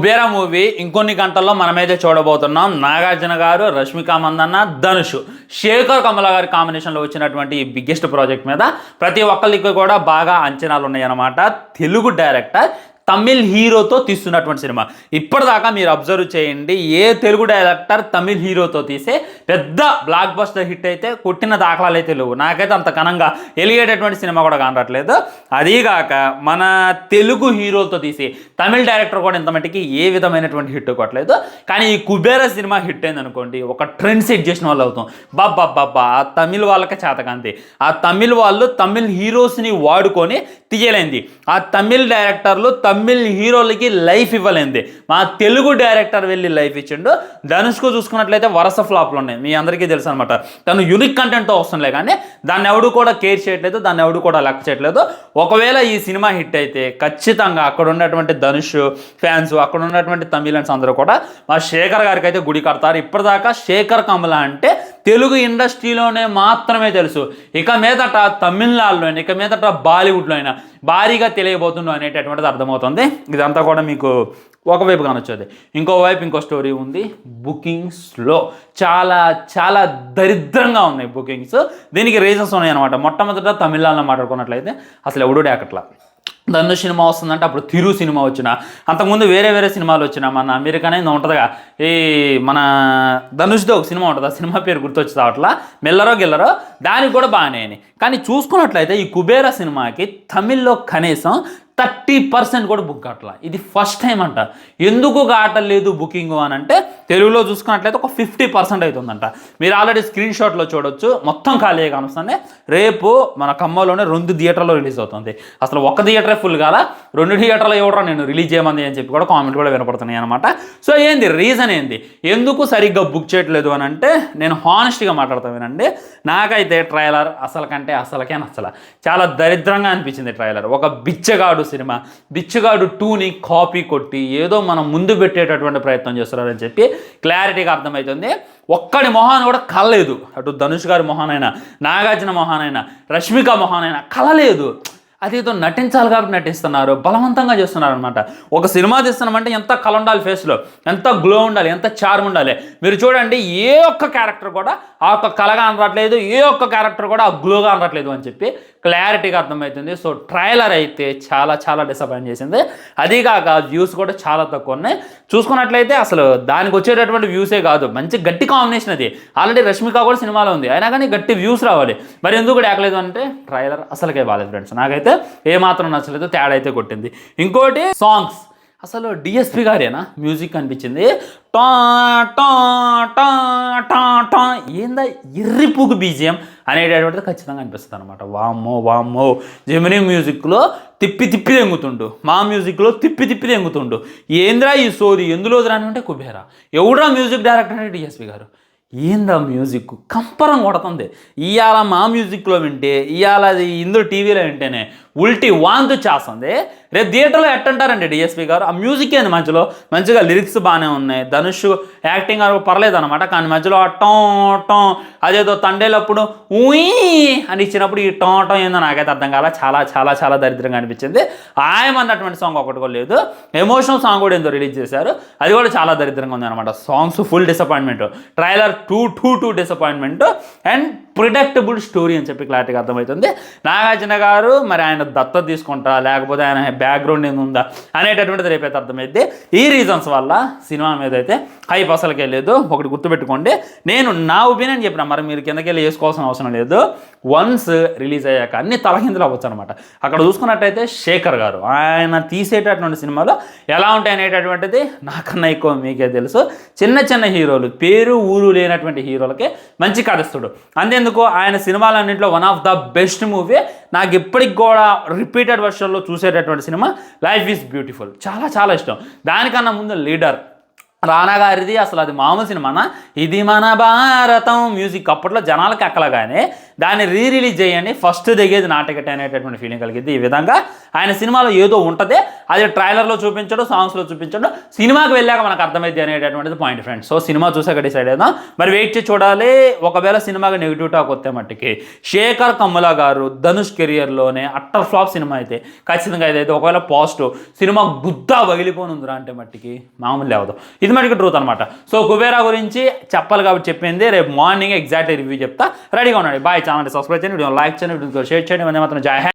Kubera movie ఇంకొన్ని గంటల్లో మనమైతే చూడబోతున్నాం. నాగార్జున గారు, రష్మిక మందన్న, ధనుష్, శేఖర్ కమల గారి కాంబినేషన్లో వచ్చినటువంటి ఈ బిగ్గెస్ట్ ప్రాజెక్ట్ మీద ప్రతి ఒక్కరికి కూడా బాగా అంచనాలు ఉన్నాయన్నమాట. తెలుగు డైరెక్టర్ తమిళ్ హీరోతో తీస్తున్నటువంటి సినిమా. ఇప్పటిదాకా మీరు అబ్జర్వ్ చేయండి, ఏ తెలుగు డైరెక్టర్ తమిళ్ హీరోతో తీసే పెద్ద బ్లాక్ బస్టర్ హిట్ అయితే కొట్టిన దాఖలాలు అయితే లేవు. నాకైతే అంత ఘనంగా వెలిగేటటువంటి సినిమా కూడా కనరట్లేదు. అదీగాక మన తెలుగు హీరోలతో తీసి తమిళ్ డైరెక్టర్ కూడా ఇంత మట్టికి ఏ విధమైనటువంటి హిట్ కొట్టలేదు. కానీ ఈ కుబేరా సినిమా హిట్ అయింది అనుకోండి, ఒక ట్రెండ్ సెట్ చేసిన వాళ్ళు అవుతాం. బాబ్బా ఆ తమిళ్ వాళ్ళకే చేతకంది. ఆ తమిళ్ వాళ్ళు తమిళ్ హీరోస్ని వాడుకొని తీయలేంది. ఆ తమిళ్ డైరెక్టర్లు తమిళ్ హీరోలకి లైఫ్ ఇవ్వలేంది. మా తెలుగు డైరెక్టర్ వెళ్ళి లైఫ్ ఇచ్చిండు. ధనుష్కు చూసుకున్నట్లయితే వరుస ఫ్లాప్లు ఉన్నాయి, మీ అందరికీ తెలుసు అనమాట. తను యూనిక్ కంటెంట్తో వస్తుందిలే, కానీ దాన్ని ఎవడు కూడా కేర్ చేయట్లేదు, దాన్ని ఎవడు కూడా లెక్క చేయట్లేదు. ఒకవేళ ఈ సినిమా హిట్ అయితే ఖచ్చితంగా అక్కడ ఉన్నటువంటి ధనుష్ ఫ్యాన్స్, అక్కడ ఉన్నటువంటి తమిళన్స్ అందరూ కూడా మా శేఖర్ గారికి అయితే గుడి కడతారు. ఇప్పటిదాకా శేఖర్ కమల అంటే తెలుగు ఇండస్ట్రీలోనే మాత్రమే తెలుసు. ఇక మీదట తమిళనాడులో అయినా, ఇక మీదట బాలీవుడ్లో అయినా భారీగా తెలియబోతుందో అనేటటువంటిది అర్థమవుతుంది. ఇదంతా కూడా మీకు ఒకవైపు కానొచ్చేది. ఇంకోవైపు ఇంకో స్టోరీ ఉంది. బుకింగ్స్లో చాలా చాలా దరిద్రంగా ఉన్నాయి బుకింగ్స్. దీనికి రీజన్స్ ఉన్నాయి అనమాట. మొట్టమొదట తమిళనాడులో మాట్లాడుకున్నట్లయితే అసలు ఎవడు డేకట్లా. ధనుష్ సినిమా వస్తుందంటే అప్పుడు తిరు సినిమా వచ్చిన, అంతకుముందు వేరే వేరే సినిమాలు వచ్చిన, మన అమెరికానే ఉంటుందిగా, ఈ మన ధనుష్తో ఒక సినిమా ఉంటుంది, ఆ సినిమా పేరు గుర్తొచ్చి రావట్లా, మెల్లరో గిల్లరో, దానికి కూడా బాగానే అయినాయి. కానీ చూసుకున్నట్లయితే ఈ కుబేరా సినిమాకి తమిళ్లో కనీసం 30% కూడా బుక్ కావట్లా. ఇది ఫస్ట్ టైం అంట. ఎందుకు కావట్లేదు బుకింగ్ అని అంటే, తెలుగులో చూసుకున్నట్లయితే ఒక 50% అవుతుందంట. మీరు ఆల్రెడీ స్క్రీన్ షాట్లో చూడొచ్చు, మొత్తం ఖాళీ కానొస్తుంది. రేపు మన ఖమ్మంలోనే 2 థియేటర్లో రిలీజ్ అవుతుంది. అసలు ఒక థియేటరే ఫుల్ కాల, 2 థియేటర్లో ఎవడరా నేను రిలీజ్ చేయమంది అని చెప్పి కూడా కామెంట్ కూడా వినపడుతున్నాయి అనమాట. సో ఏంది రీజన్ ఏంది, ఎందుకు సరిగ్గా బుక్ చేయట్లేదు అని అంటే, నేను హానెస్ట్గా మాట్లాడతామేనండి. నాకైతే ట్రైలర్ అసలకే నచ్చల. చాలా దరిద్రంగా అనిపించింది ట్రైలర్. ఒక బిచ్చగాడు సినిమా, బిచ్చగాడు 2ని కాపీ కొట్టి ఏదో మనం ముందు పెట్టేటటువంటి ప్రయత్నం చేస్తున్నారని చెప్పి క్లారిటీగా అర్థమవుతుంది. ఒక్కడి మొహాన్ని కూడా కలలేదు. అటు ధనుష్ గారి మొహానైనా, నాగార్జున మొహానైనా, రష్మిక మొహానైనా కలలేదు. అదేదో నటించాలి కాబట్టి నటిస్తున్నారు, బలవంతంగా చేస్తున్నారు అనమాట. ఒక సినిమా తీస్తున్నామంటే ఎంత కళ ఉండాలి, ఫేస్లో ఎంత గ్లో ఉండాలి, ఎంత చార్మ్ ఉండాలి. మీరు చూడండి, ఏ ఒక్క క్యారెక్టర్ కూడా ఆ ఒక్క కళగా అనట్లేదు, ఏ ఒక్క క్యారెక్టర్ కూడా ఆ గ్లోగా అనట్లేదు అని చెప్పి క్లారిటీగా అర్థమవుతుంది. సో ట్రైలర్ అయితే చాలా చాలా డిసప్పాయింట్ చేసింది. అదీగాక వ్యూస్ కూడా చాలా తక్కువ ఉన్నాయి. చూసుకున్నట్లయితే అసలు దానికి వచ్చేటటువంటి వ్యూసే కాదు, మంచి గట్టి కాంబినేషన్ అది. ఆల్రెడీ రష్మిక కూడా సినిమాలో ఉంది, అయినా కానీ గట్టి వ్యూస్ రావాలి. మరి ఎందుకు డేకలేదు అంటే ట్రైలర్ అసలుకే బాగాలేదు ఫ్రెండ్స్. నాకైతే ఏమాత్రం నచ్చలేదు, తేడా అయితే కొట్టింది. ఇంకోటి సాంగ్స్, అసలు డిఎస్పి గారేనా మ్యూజిక్ అనిపించింది. టా టా టా టా టా ఏందా ఎర్రిపుగు బీజిఎం అనేటటువంటిది ఖచ్చితంగా అనిపిస్తుంది అనమాట. వామ్మో జెమినీ మ్యూజిక్లో తిప్పి తెంగుతుండు, మా మ్యూజిక్లో తిప్పి తెంగుతుండు. ఏంద్రా ఈ సోది, ఎందులో రాని అంటే కుబేరా, ఎవడ్రా మ్యూజిక్ డైరెక్టర్ అంటే డిఎస్పి గారు. ఏందా మ్యూజిక్ కంపరం కొడుతుంది. ఇవాళ మా మ్యూజిక్లో వింటే, ఇవాళ అది ఇందులో టీవీలో వింటేనే ఉల్టీ వాంతు చేస్తుంది. రేపు థియేటర్లో ఎట్టంటారండి డిఎస్పి గారు. ఆ మ్యూజిక్ ఏంది మధ్యలో మంచిగా లిరిక్స్ బాగానే ఉన్నాయి, ధనుష్ యాక్టింగ్ పర్లేదు అనమాట. కానీ మధ్యలో ఆ టోం అదేదో తండేలప్పుడు ఊయి అని ఇచ్చినప్పుడు ఈ టోం ఏందో నాకైతే అర్థం కాల. చాలా చాలా చాలా దరిద్రంగా అనిపించింది. ఆయమన్నటువంటి సాంగ్ ఒకటి కూడా లేదు. ఎమోషనల్ సాంగ్ కూడా ఏందో రిలీజ్ చేశారు, అది కూడా చాలా దరిద్రంగా ఉంది అనమాట. Songs full disappointment, trailer two disappointment and ప్రిడక్టబుల్ story అని చెప్పి క్లారిటీగా అర్థమవుతుంది. నాగార్జున గారు మరి ఆయన దత్తత తీసుకుంటారా, లేకపోతే ఆయన బ్యాక్గ్రౌండ్ ఏమి ఉందా అనేటటువంటిది రేపైతే అర్థమైతే. ఈ రీజన్స్ వల్ల సినిమా మీద అయితే హైప్ అసలుకి వెళ్ళలేదు. ఒకటి గుర్తుపెట్టుకోండి, నేను నా ఒపీనియన్ చెప్పిన, మరి మీరు కిందకి వెళ్ళి వేసుకోవాల్సిన అవసరం లేదు. వన్స్ రిలీజ్ అయ్యాక అన్ని తలకిందులు అవ్వచ్చు అనమాట. అక్కడ చూసుకున్నట్టయితే శేఖర్ గారు ఆయన తీసేటటువంటి సినిమాలో ఎలా ఉంటాయి అనేటటువంటిది నాకన్నా ఎక్కువ మీకే తెలుసు. చిన్న హీరోలు, పేరు ఊరు లేనటువంటి హీరోలకే మంచి కథిస్తుడు. అంతేందుకు ఆయన సినిమాలన్నింటిలో one of the best movie. నాకు ఇప్పటికి కూడా రిపీటెడ్ వర్షన్లో చూసేటటువంటి సినిమా లైఫ్ ఈజ్ బ్యూటిఫుల్, చాలా చాలా ఇష్టం. దానికన్నా ముందు లీడర్ రానా గారిది అసలు అది మామూలు సినిమానా, ఇది మన భారతం మ్యూజిక్ అప్పట్లో జనాలకు ఎక్కలగానే దాన్ని రిలీజ్ చేయండి, ఫస్ట్ దిగేది నా టికెట్ అనేటటువంటి ఫీలింగ్ కలిగింది. ఈ విధంగా ఆయన సినిమాలో ఏదో ఉంటుంది, అది ట్రైలర్లో చూపించడం, సాంగ్స్లో చూపించడం, సినిమాకి వెళ్ళాక మనకు అర్థమైంది అనేటటువంటిది పాయింట్ ఫ్రెండ్స్. సో సినిమా చూసాక డిసైడ్ అయినా మరి వెయిట్ చేసి చూడాలి. ఒకవేళ సినిమాకి నెగిటివ్ టాక్ వస్తే మట్టికి శేఖర్ కమ్ముల గారు ధనుష్ కెరియర్లోనే అట్టర్ ఫ్లాప్ సినిమా అయితే ఖచ్చితంగా ఇదైతే ఒకవేళ పాజిటివ్ సినిమా గుద్దా పగిలిపోనుందిరా అంటే మట్టికి మామూలు లేవదు. ఇది మటుకు ట్రూత్ అనమాట. సో కుబేరా గురించి చెప్పాలి కాబట్టి చెప్పింది, రేపు మార్నింగ్ ఎగ్జాక్ట్ రివ్యూ చెప్తా. రెడీగా ఉండండి. బాయ్. ఛానల్ సబ్స్క్రైబ్ చేయండి, వీడియో లైక్ చేయండి, వీడియో షేర్ చేయండి. మాత్రం జై హింద్.